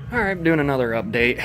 Alright, doing another update.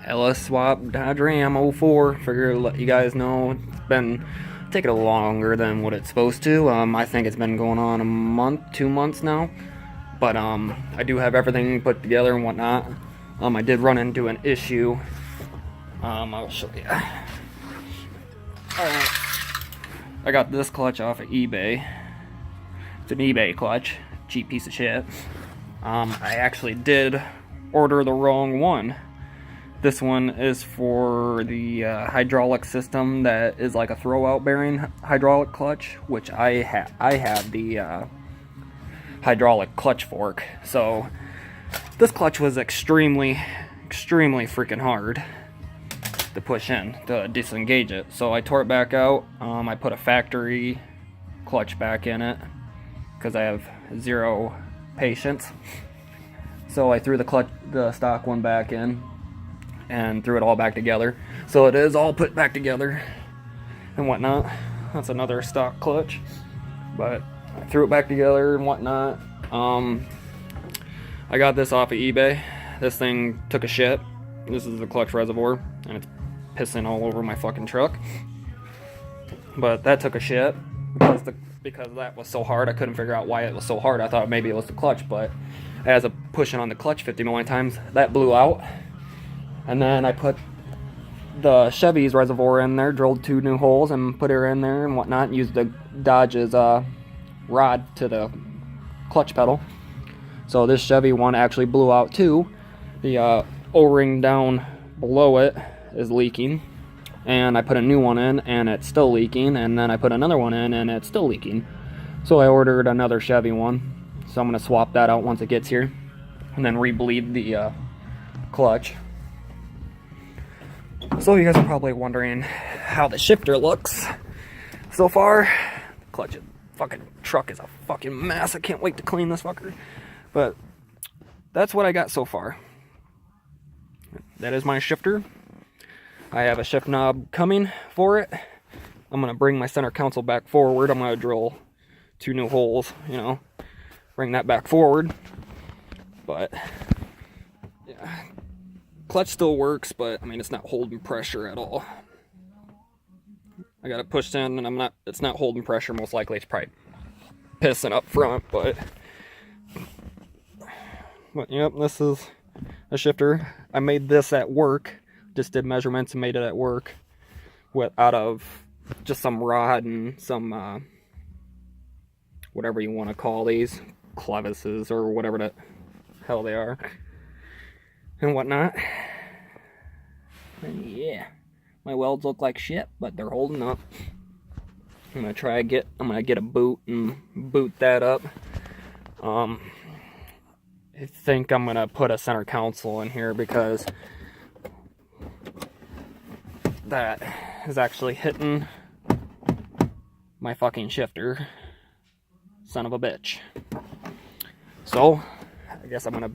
LS Swap Dodge Ram 04. Figure to let you guys know it's been taking a little longer than what it's supposed to. I think it's been going on a month, 2 months now. But I do have everything put together and whatnot. I did run into an issue. I'll show you. Alright. I got this clutch off of eBay. It's an eBay clutch. Cheap piece of shit. I actually did order the wrong one. This one is for the hydraulic system that is like a throwout bearing hydraulic clutch, which I have the hydraulic clutch fork. So this clutch was extremely freaking hard to push in to disengage it. So I tore it back out. I put a factory clutch back in it because I have zero patience. So I threw the stock one back in and threw it all back together. So it is all put back together and whatnot. That's another stock clutch, but I threw it back together and whatnot. I got this off of eBay. This thing took a shit. This is the clutch reservoir and it's pissing all over my fucking truck. But that took a shit because that was so hard. I couldn't figure out why it was so hard. I thought maybe it was the clutch, but as I'm pushing on the clutch 50 million times, that blew out. And then I put the Chevy's reservoir in there, drilled 2 new holes and put her in there and whatnot, and used the Dodge's rod to the clutch pedal. So this Chevy one actually blew out too. The O-ring down below it is leaking. And I put a new one in and it's still leaking, and then I put another one in and it's still leaking. So I ordered another Chevy one. So I'm going to swap that out once it gets here and then re-bleed the clutch. So you guys are probably wondering how the shifter looks so far. The clutch fucking truck is a fucking mess. I can't wait to clean this fucker. But that's what I got so far. That is my shifter. I have a shift knob coming for it. I'm going to bring my center console back forward. I'm going to drill 2 new holes, bring that back forward. But yeah, clutch still works, but I mean it's not holding pressure at all. I got it pushed in and it's not holding pressure. Most likely it's probably pissing up front, but yep, this is a shifter. I made this at work. Just did measurements and made it at work out of just some rod and some whatever you want to call these, clevises or whatever the hell they are and whatnot. And yeah, my welds look like shit, but they're holding up. I'm gonna get a boot and boot that up. I think I'm gonna put a center console in here because that is actually hitting my fucking shifter. Son of a bitch. So I guess I'm gonna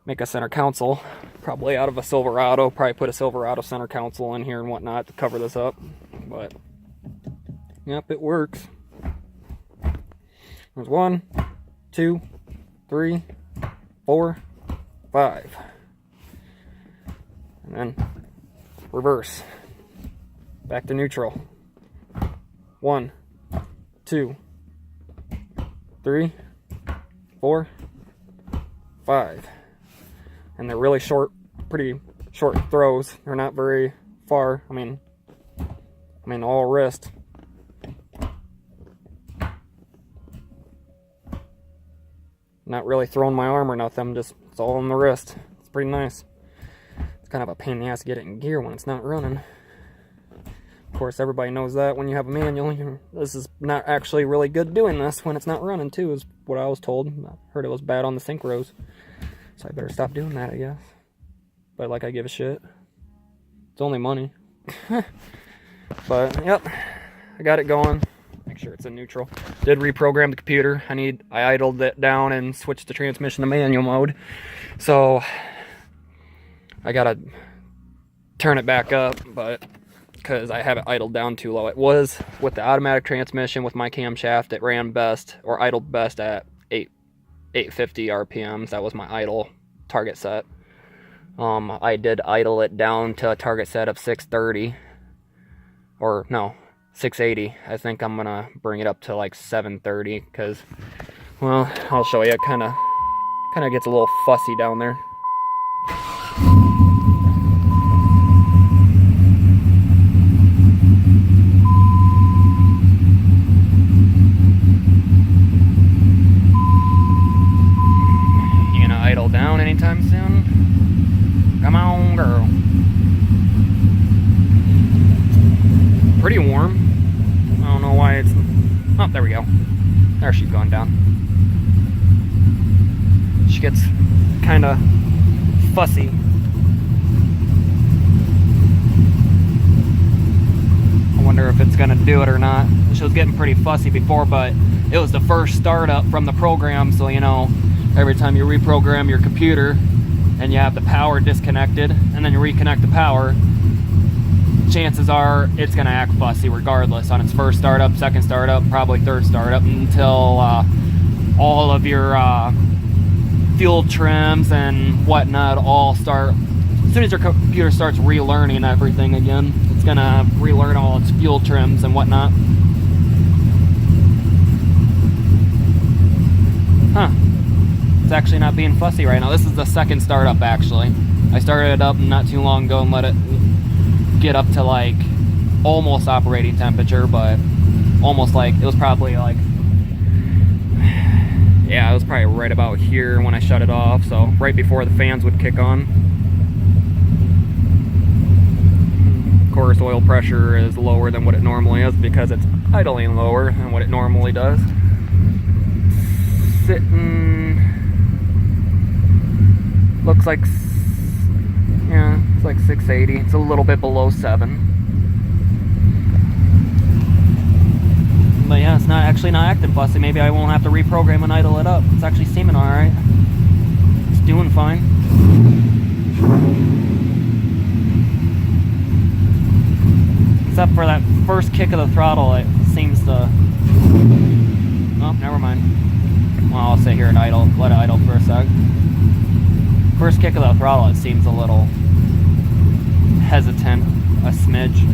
make a center console, probably out of a Silverado. Probably put a Silverado center console in here and whatnot to cover this up. But yep, it works. There's 1, 2, 3, 4, 5. And then reverse. Back to neutral. 1, 2, 3, 4, 5. And they're really short, pretty short throws. They're not very far. I mean all wrist. Not really throwing my arm or nothing, just it's all on the wrist. It's pretty nice. It's kind of a pain in the ass to get it in gear when it's not running. Of course, everybody knows that when you have a manual, this is not actually really good doing this when it's not running too, is what I was told. I heard it was bad on the synchros. So I better stop doing that, I guess. But like I give a shit. It's only money. But yep, I got it going. Make sure it's in neutral. Did reprogram the computer. I idled it down and switched the transmission to manual mode. So I gotta turn it back up, but because I have it idled down too low. It was with the automatic transmission with my camshaft, it ran best or idled best at 850 RPMs. That was my idle target set. I did idle it down to a target set of 630, or no, 680. I think I'm gonna bring it up to like 730 because, well, I'll show you. It kind of gets a little fussy down there. You gonna idle down anytime soon? Come on, girl. Pretty warm. I don't know why it's... Oh, there we go. There she's going down. She gets kind of fussy. I wonder if it's going to do it or not. She was getting pretty fussy before, but it was the first startup from the program, so you know, every time you reprogram your computer and you have the power disconnected and then you reconnect the power, chances are it's going to act fussy regardless on its first startup, second startup, probably third startup, until all of your fuel trims and whatnot all start. As soon as your computer starts relearning everything again, it's going to relearn all its fuel trims and whatnot. Huh. It's actually not being fussy right now. This is the second startup, actually. I started it up not too long ago and let it get up to like almost operating temperature, but almost like, it was probably like, yeah, it was probably right about here when I shut it off, so right before the fans would kick on. Of course, oil pressure is lower than what it normally is because it's idling lower than what it normally does. Sitting, looks like, yeah, it's like 680. It's a little bit below 7. But yeah, it's actually not acting fussy. Maybe I won't have to reprogram and idle it up. It's actually seeming alright. It's doing fine. Except for that first kick of the throttle, it seems to... Oh, never mind. Well, I'll sit here and idle, let it idle for a sec. First kick of the throttle, it seems a little hesitant, a smidge.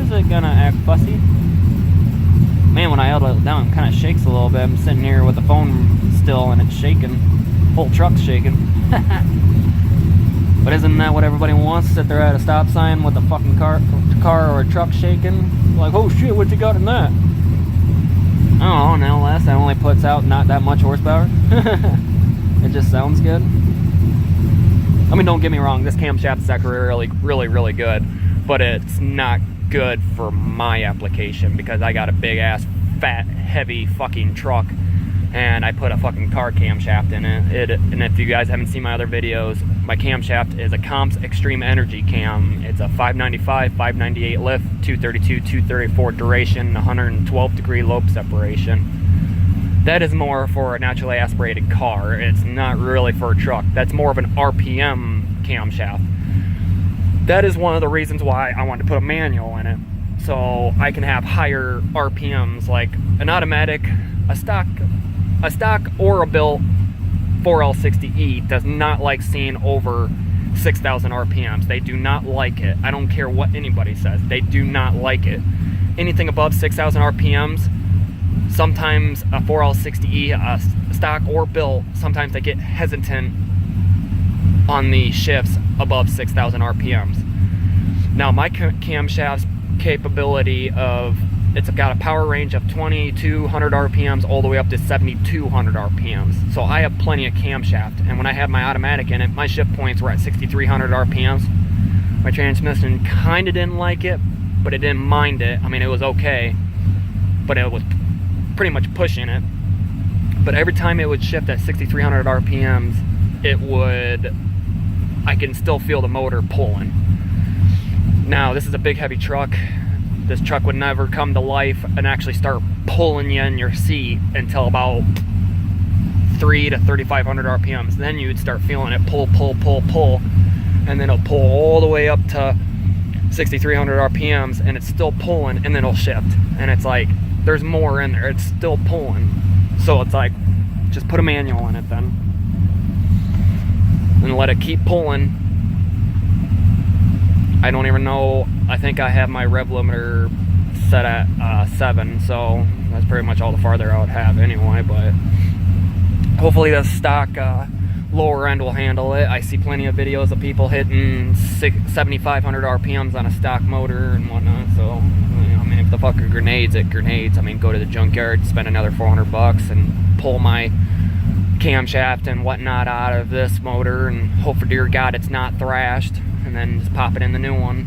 Is it gonna act fussy? Man, when I idle it down, it kind of shakes a little bit. I'm sitting here with the phone still and it's shaking. Whole truck's shaking. But isn't that what everybody wants? Sit there at a stop sign with a fucking car or a truck shaking? Like, oh shit, what you got in that? Oh, an LS that only puts out not that much horsepower. It just sounds good. I mean, don't get me wrong, this camshaft is actually really good, but it's not good for my application because I got a big ass, fat, heavy fucking truck and I put a fucking car camshaft in it. And if you guys haven't seen my other videos, my camshaft is a Comps Extreme Energy cam. It's a 595, 598 lift, 232, 234 duration, 112 degree lobe separation. That is more for a naturally aspirated car. It's not really for a truck. That's more of an RPM camshaft. That is one of the reasons why I wanted to put a manual in it, so I can have higher RPMs. Like an automatic, a stock or a built 4L60E does not like seeing over 6,000 RPMs. They do not like it. I don't care what anybody says. They do not like it. Anything above 6,000 RPMs, sometimes a 4L60E, a stock or built, sometimes they get hesitant on the shifts above 6,000 RPMs. Now my camshaft's capability of, it's got a power range of 2,200 RPMs all the way up to 7,200 RPMs. So I have plenty of camshaft, and when I had my automatic in it, my shift points were at 6,300 RPMs. My transmission kind of didn't like it, but it didn't mind it. I mean, it was okay, but it was pretty much pushing it. But every time it would shift at 6,300 RPMs, I can still feel the motor pulling. Now, this is a big heavy truck. This truck would never come to life and actually start pulling you in your seat until about 3 to 3,500 RPMs. Then you'd start feeling it pull, and then it'll pull all the way up to 6,300 RPMs, and it's still pulling, and then it'll shift. And it's like, there's more in there. It's still pulling. So it's like, just put a manual in it then. And let it keep pulling. I don't even know. I think I have my rev limiter set at 7, so that's pretty much all the farther I would have anyway. But hopefully the stock lower end will handle it. I see plenty of videos of people hitting 7,500 RPMs on a stock motor and whatnot. So, I mean, if the fucker grenades, it grenades. I mean, go to the junkyard, spend another 400 bucks, and pull my camshaft and whatnot out of this motor, and hope for dear God it's not thrashed, and then just pop it in the new one.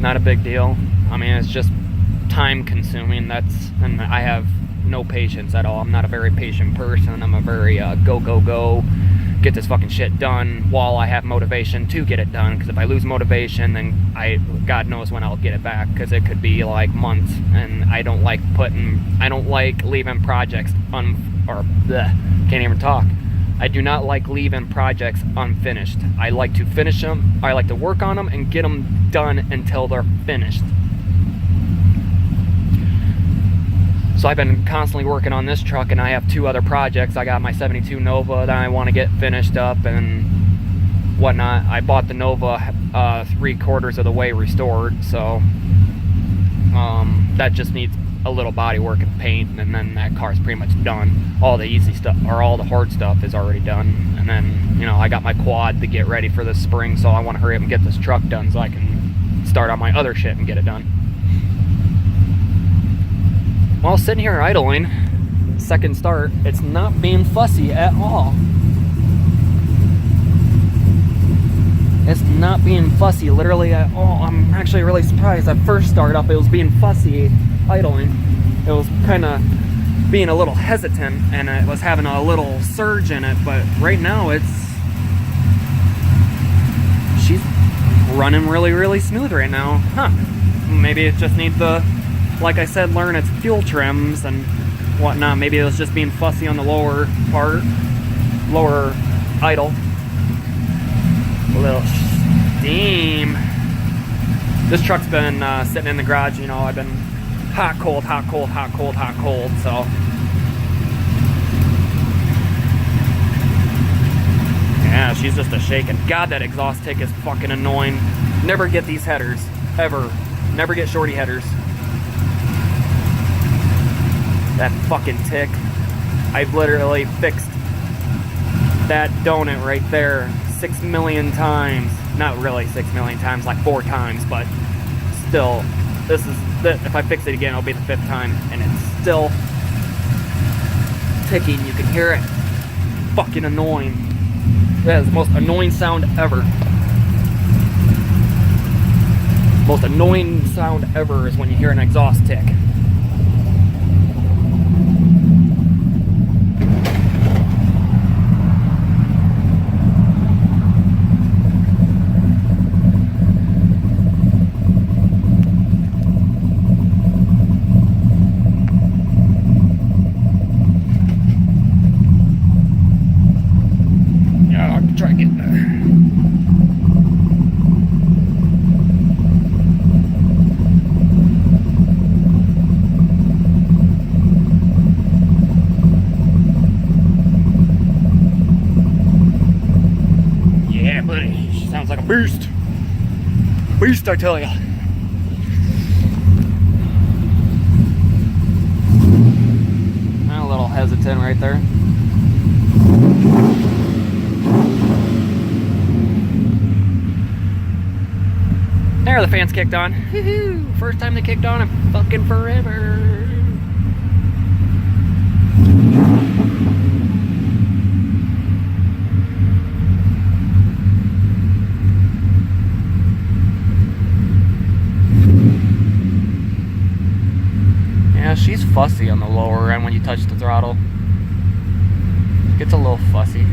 Not a big deal. I mean, it's just time consuming. And I have no patience at all. I'm not a very patient person. I'm a very go, get this fucking shit done while I have motivation to get it done. Because if I lose motivation, then God knows when I'll get it back, because it could be like months. And I don't like leaving projects can't even talk. I do not like leaving projects unfinished. I like to finish them. I like to work on them and get them done until they're finished. So I've been constantly working on this truck, and I have 2 other projects. I got my 72 Nova that I want to get finished up and whatnot. I bought the Nova 3/4 of the way restored, so that just needs a little body work and paint, and then that car's pretty much done. All the easy stuff, or all the hard stuff, is already done. And then, you know, I got my quad to get ready for this spring, so I want to hurry up and get this truck done so I can start on my other shit and get it done. While sitting here idling, second start, it's not being fussy at all. It's not being fussy literally at all. I'm actually really surprised. At first start up, it was being fussy idling. It was kind of being a little hesitant, and it was having a little surge in it, but right now she's running really smooth right now. Maybe it just needs to, like I said, learn its fuel trims and whatnot. Maybe it was just being fussy on the lower part, lower idle. A little steam. This truck's been sitting in the garage, you know. I've been hot, cold, so. Yeah, she's just a shaking. God, that exhaust tick is fucking annoying. Never get these headers, ever. Never get shorty headers. That fucking tick. I've literally fixed that donut right there 6 million times. Not really 6 million times, like 4 times, but still, if I fix it again, it'll be the 5th time, and it's still ticking. You can hear it. Fucking annoying. That is the most annoying sound ever. Most annoying sound ever is when you hear an exhaust tick. Try to get there. Yeah, buddy. She sounds like a beast. Beast, I tell ya. I'm a little hesitant right there. There, the fans kicked on. Woohoo! First time they kicked on in fucking forever. Yeah, she's fussy on the lower end when you touch the throttle. Gets a little fussy.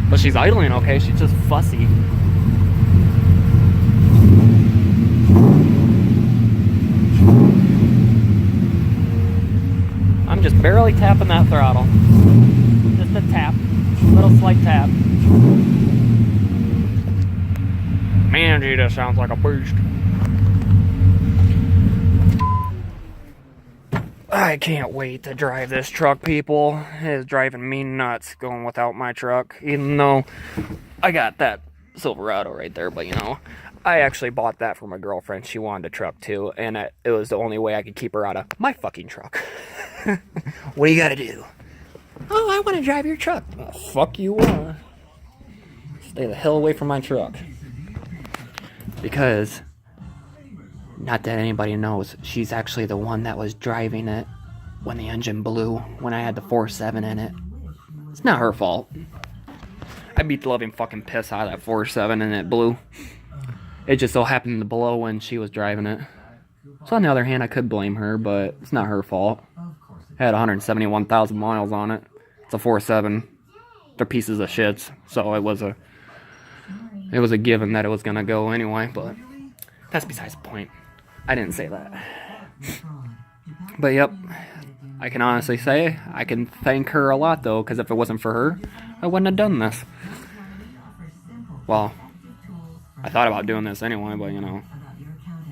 But she's idling okay, she's just fussy. I'm just barely tapping that throttle. Just a tap. Little slight tap. Man, gee, that sounds like a beast. I can't wait to drive this truck, people. It is driving me nuts going without my truck. Even though I got that Silverado right there, but you know, I actually bought that for my girlfriend. She wanted a truck too, and it was the only way I could keep her out of my fucking truck. What do you gotta do? Oh, I want to drive your truck. Oh, fuck you are. Stay the hell away from my truck. Because, not that anybody knows, she's actually the one that was driving it when the engine blew, when I had the 4.7 in it. It's not her fault. I beat the living fucking piss out of that 4.7 and it blew. It just so happened to blow when she was driving it. So on the other hand, I could blame her, but it's not her fault. It had 171,000 miles on it. It's a 4.7. They're pieces of shits, so it was a given that it was gonna go anyway, but that's besides the point. I didn't say that. But yep, I can honestly say I can thank her a lot though, because if it wasn't for her, I wouldn't have done this. Well, I thought about doing this anyway, but you know.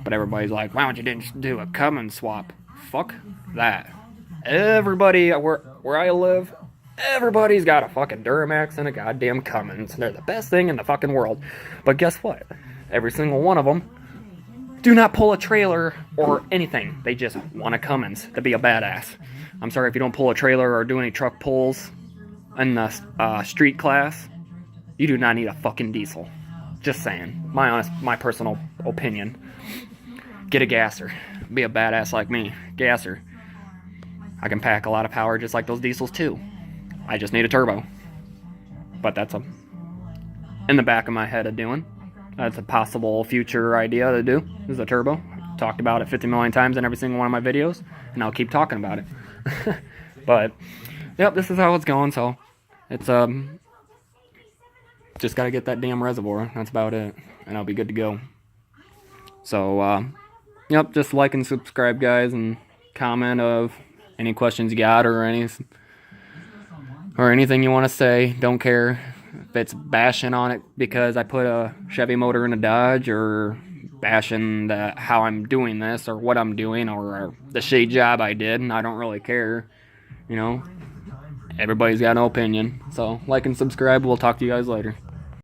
But everybody's like, why don't you just do a Cummins swap? Fuck that. Everybody where I live, everybody's got a fucking Duramax and a goddamn Cummins. They're the best thing in the fucking world. But guess what? Every single one of them do not pull a trailer or anything. They just want a Cummins to be a badass. I'm sorry if you don't pull a trailer or do any truck pulls in the street class. You do not need a fucking diesel. Just saying. My personal opinion. Get a gasser. Be a badass like me. Gasser. I can pack a lot of power just like those diesels too. I just need a turbo. But that's in the back of my head of doing. That's a possible future idea to do, is a turbo. I've talked about it 50 million times in every single one of my videos, and I'll keep talking about it. But, yep, this is how it's going, so it's, just gotta get that damn reservoir. That's about it, and I'll be good to go. So, yep, just like and subscribe, guys, and comment of any questions you got or anything you want to say. Don't care if it's bashing on it because I put a Chevy motor in a Dodge, or bashing how I'm doing this or what I'm doing or the shade job I did, and I don't really care. You know, everybody's got an opinion. So like and subscribe. We'll talk to you guys later.